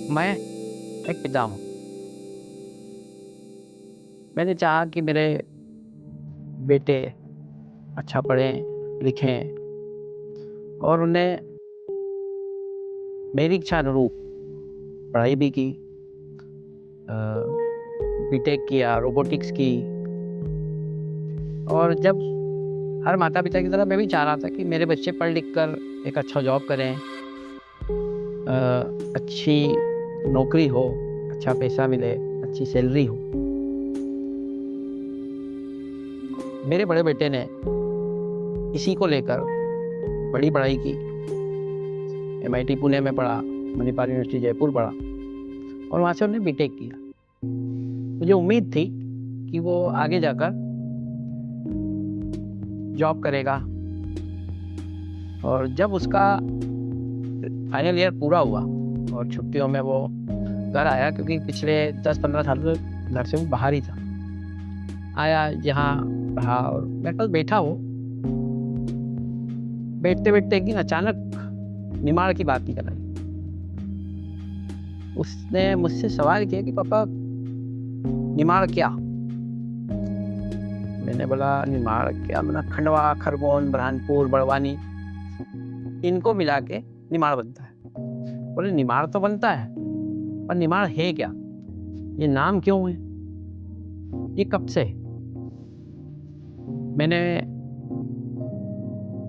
मैं एक पिता हूँ। मैंने चाहा कि मेरे बेटे अच्छा पढ़ें लिखें और उन्हें मेरी इच्छा अनुरूप पढ़ाई भी की, बीटेक किया, रोबोटिक्स की। और जब हर माता पिता की तरह मैं भी चाह रहा था कि मेरे बच्चे पढ़ लिख कर एक अच्छा जॉब करें, अच्छी नौकरी हो, अच्छा पैसा मिले, अच्छी सैलरी हो। मेरे बड़े बेटे ने इसी को लेकर बड़ी पढ़ाई की, MIT पुणे में पढ़ा, मणिपाल यूनिवर्सिटी जयपुर पढ़ा और वहाँ से उन्होंने बीटेक किया। मुझे उम्मीद थी कि वो आगे जाकर जॉब करेगा। और जब उसका फाइनल ईयर पूरा हुआ और छुट्टियों में वो घर आया, क्योंकि पिछले 10-15 साल से घर से वो बाहर ही था, आया यहाँ रहा और मेरे पास बैठा। वो बैठते बैठते एक दिन अचानक निमाड़ की बात निकल आई। उसने मुझसे सवाल किया कि पापा निमाड़ क्या? मैंने बोला निमाड़ क्या? मैंने खंडवा, खरगोन, बुरहानपुर, बड़वानी इनको मिला के निमाड़ बनता है। बोले निमाड़ तो बनता है, पर निमाड़ है क्या? ये नाम क्यों है? ये कब से है? मैंने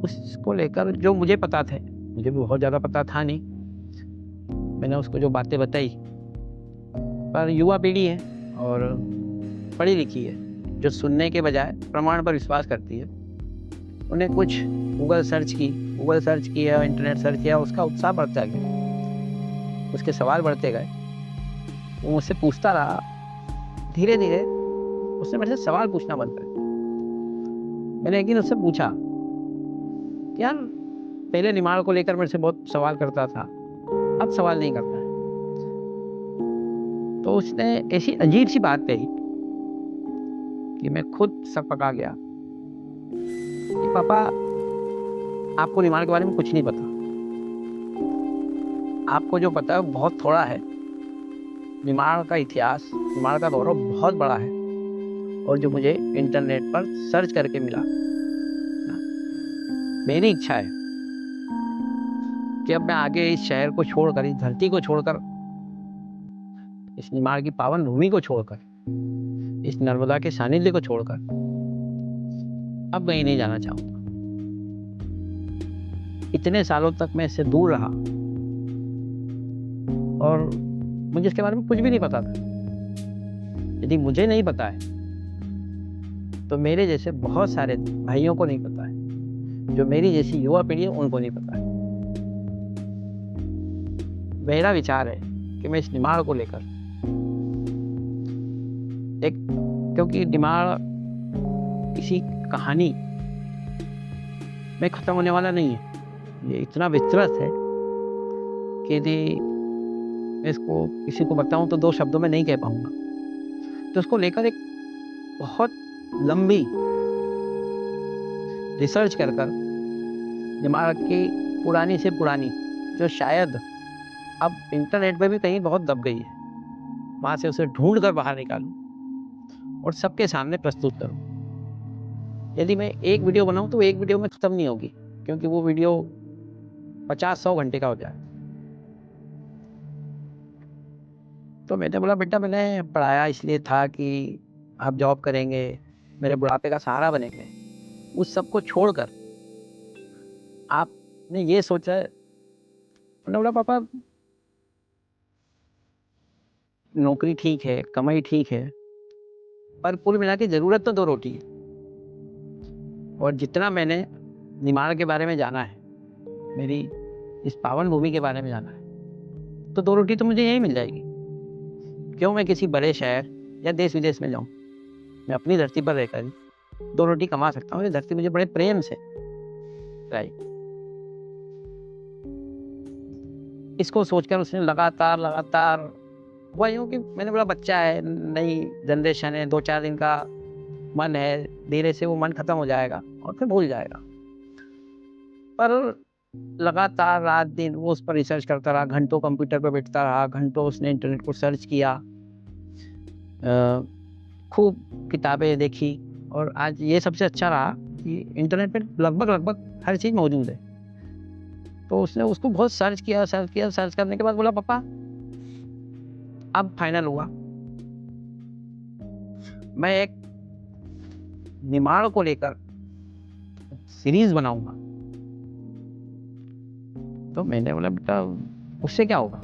उसको लेकर जो मुझे पता थे, मुझे भी बहुत ज़्यादा पता था नहीं, मैंने उसको जो बातें बताई। पर युवा पीढ़ी है और पढ़ी लिखी है, जो सुनने के बजाय प्रमाण पर विश्वास करती है। उन्हें कुछ गूगल सर्च किया, इंटरनेट सर्च किया, उसका उत्साह बढ़ता गया, उसके सवाल बढ़ते गए। वो मुझसे पूछता रहा। धीरे धीरे उसने मेरे से सवाल पूछना बंद कर दिया। मैंने एक दिन उससे पूछा कि यार पहले निमाड़ को लेकर मेरे से बहुत सवाल करता था, अब सवाल नहीं करता है। तो उसने ऐसी अजीब सी बात कही कि मैं खुद सकपका गया कि पापा आपको निमाड़ के बारे में कुछ नहीं पता। आपको जो पता है बहुत थोड़ा है। निमाड़ का इतिहास, निमाड़ का गौरव बहुत बड़ा है और जो मुझे इंटरनेट पर सर्च करके मिला। मेरी इच्छा है कि अब मैं आगे इस शहर को छोड़कर, इस धरती को छोड़कर, इस निमाड़ की पावन भूमि को छोड़कर, इस नर्मदा के सानिध्य को छोड़कर अब कहीं नहीं जाना चाहूंगा। इतने सालों तक मैं इससे दूर रहा और मुझे इसके बारे में कुछ भी नहीं पता था। यदि मुझे नहीं पता है तो मेरे जैसे बहुत सारे भाइयों को नहीं पता है, जो मेरी जैसी युवा पीढ़ी है उनको नहीं पता है। मेरा विचार है कि मैं इस निमाड़ को लेकर क्योंकि निमाड़ किसी कहानी में खत्म होने वाला नहीं है। ये इतना विस्तृत है कि यदि मैं इसको किसी को बताऊं तो 2 शब्दों में नहीं कह पाऊंगा। तो उसको लेकर एक बहुत लंबी रिसर्च कर निमाड़ की पुरानी से पुरानी, जो शायद अब इंटरनेट पे भी कहीं बहुत दब गई है, वहां से उसे ढूंढ कर बाहर निकालूं और सबके सामने प्रस्तुत करूं। यदि मैं एक वीडियो बनाऊं तो एक वीडियो में खत्म नहीं होगी, क्योंकि वो वीडियो 50-100 घंटे का हो जाए। तो मैंने बोला बेटा मैंने पढ़ाया इसलिए था कि आप जॉब करेंगे, मेरे बुढ़ापे का सहारा बनेंगे। उस सब को छोड़कर आपने ये सोचा है। मैंने बोला पापा नौकरी ठीक है, कमाई ठीक है, पर कुल मिला के जरूरत तो 2 रोटी है। और जितना मैंने निमाड़ के बारे में जाना है, मेरी इस पावन भूमि के बारे में जाना है, तो 2 रोटी तो मुझे यहीं मिल जाएगी। क्यों मैं किसी बड़े शहर या देश विदेश में जाऊं? मैं अपनी धरती पर रहकर 2 रोटी कमा सकता हूँ। ये धरती मुझे बड़े प्रेम से राइट। इसको सोचकर उसने लगातार हुआ यूं कि मैंने बोला बच्चा है, नई जनरेशन है, 2-4 दिन का मन है, धीरे से वो मन खत्म हो जाएगा और फिर भूल जाएगा। पर लगातार रात दिन वो उस पर रिसर्च करता रहा, घंटों कंप्यूटर पर बैठता रहा, घंटों उसने इंटरनेट को सर्च किया, खूब किताबें देखी। और आज ये सबसे अच्छा रहा कि इंटरनेट पे लगभग हर चीज़ मौजूद है। तो उसने उसको बहुत सर्च करने के बाद बोला पापा अब फाइनल हुआ, मैं एक निमाड़ को लेकर सीरीज बनाऊंगा। तो मैंने बोला बेटा उससे क्या होगा,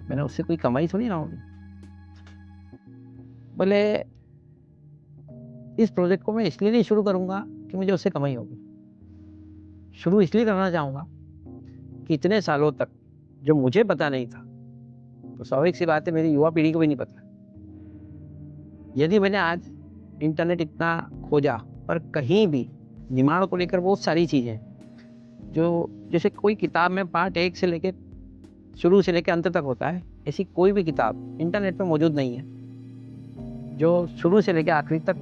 मैंने उससे कोई कमाई थोड़ी ना होगी। बोले इस प्रोजेक्ट को मैं इसलिए नहीं शुरू करूंगा कि मुझे उससे कमाई होगी, शुरू इसलिए करना चाहूंगा कि इतने सालों तक जो मुझे पता नहीं था, तो स्वाभाविक सी बात है मेरी युवा पीढ़ी को भी नहीं पता। यदि मैंने आज इंटरनेट इतना खोजा पर कहीं भी निमाड़ को लेकर बहुत सारी चीज़ें जो जैसे कोई किताब में पार्ट 1 से लेकर शुरू से लेकर अंत तक होता है, ऐसी कोई भी किताब इंटरनेट पे मौजूद नहीं है जो शुरू से लेकर आखिरी तक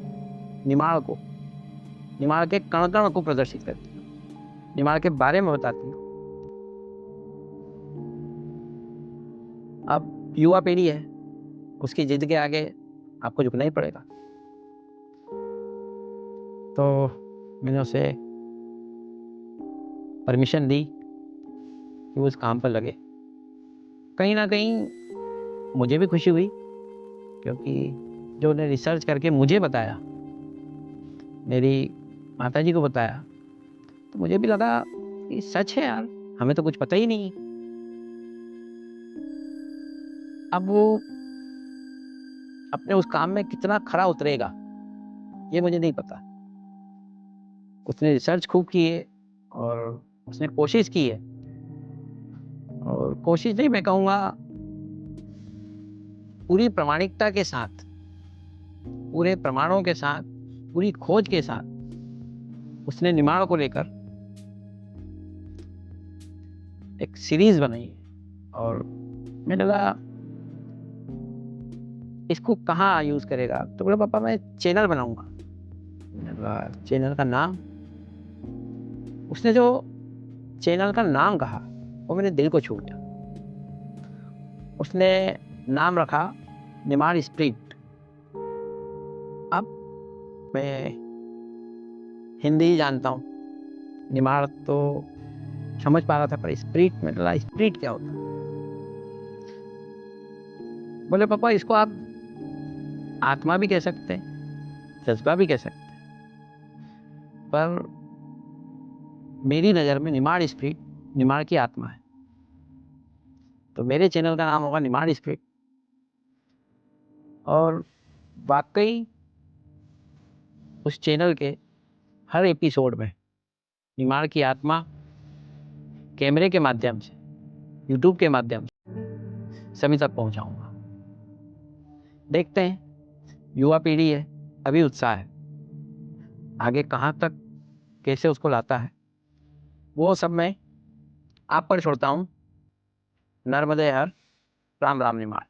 निमाड़ के कण कण को प्रदर्शित करती है, निमाड़ के बारे में बताती है। अब युवा पीढ़ी है, उसकी जिद के आगे आपको झुकना ही पड़ेगा। तो मैंने उसे परमिशन दी कि वो उस काम पर लगे। कहीं ना कहीं मुझे भी खुशी हुई, क्योंकि जो उन्हें रिसर्च करके मुझे बताया, मेरी माताजी को बताया, तो मुझे भी लगा कि सच है यार, हमें तो कुछ पता ही नहीं। अब वो अपने उस काम में कितना खरा उतरेगा ये मुझे नहीं पता। उसने रिसर्च खूब की है और उसने कोशिश की है, और कोशिश नहीं मैं कहूँगा, पूरी प्रामाणिकता के साथ, पूरे प्रमाणों के साथ, पूरी खोज के साथ उसने निमाड़ को लेकर एक सीरीज बनाई है। और मैंने लगा इसको कहाँ यूज करेगा, तो बोला पापा मैं चैनल बनाऊंगा। मैंने कहा चैनल का नाम? उसने जो चैनल का नाम कहा वो मेरे दिल को छू गया। उसने नाम रखा निमाड़ स्प्रिट। अब मैं हिंदी ही जानता हूँ, निमाड़ तो समझ पा रहा था, पर स्प्रिट में लगा स्प्रिट क्या होता। बोले पापा इसको आप आत्मा भी कह सकते हैं, जज्बा भी कह सकते हैं, पर मेरी नज़र में निमाड़ स्प्रिट निमाड़ की आत्मा है। तो मेरे चैनल का नाम होगा निमाड़ स्प्रिट। और वाकई उस चैनल के हर एपिसोड में निमाड़ की आत्मा कैमरे के माध्यम से, यूट्यूब के माध्यम से सभी तक पहुंचाऊंगा। देखते हैं, युवा पीढ़ी है, अभी उत्साह है, आगे कहाँ तक कैसे उसको लाता है वो सब मैं आप पर छोड़ता हूँ। नर्मदे हर, राम राम निमाड़।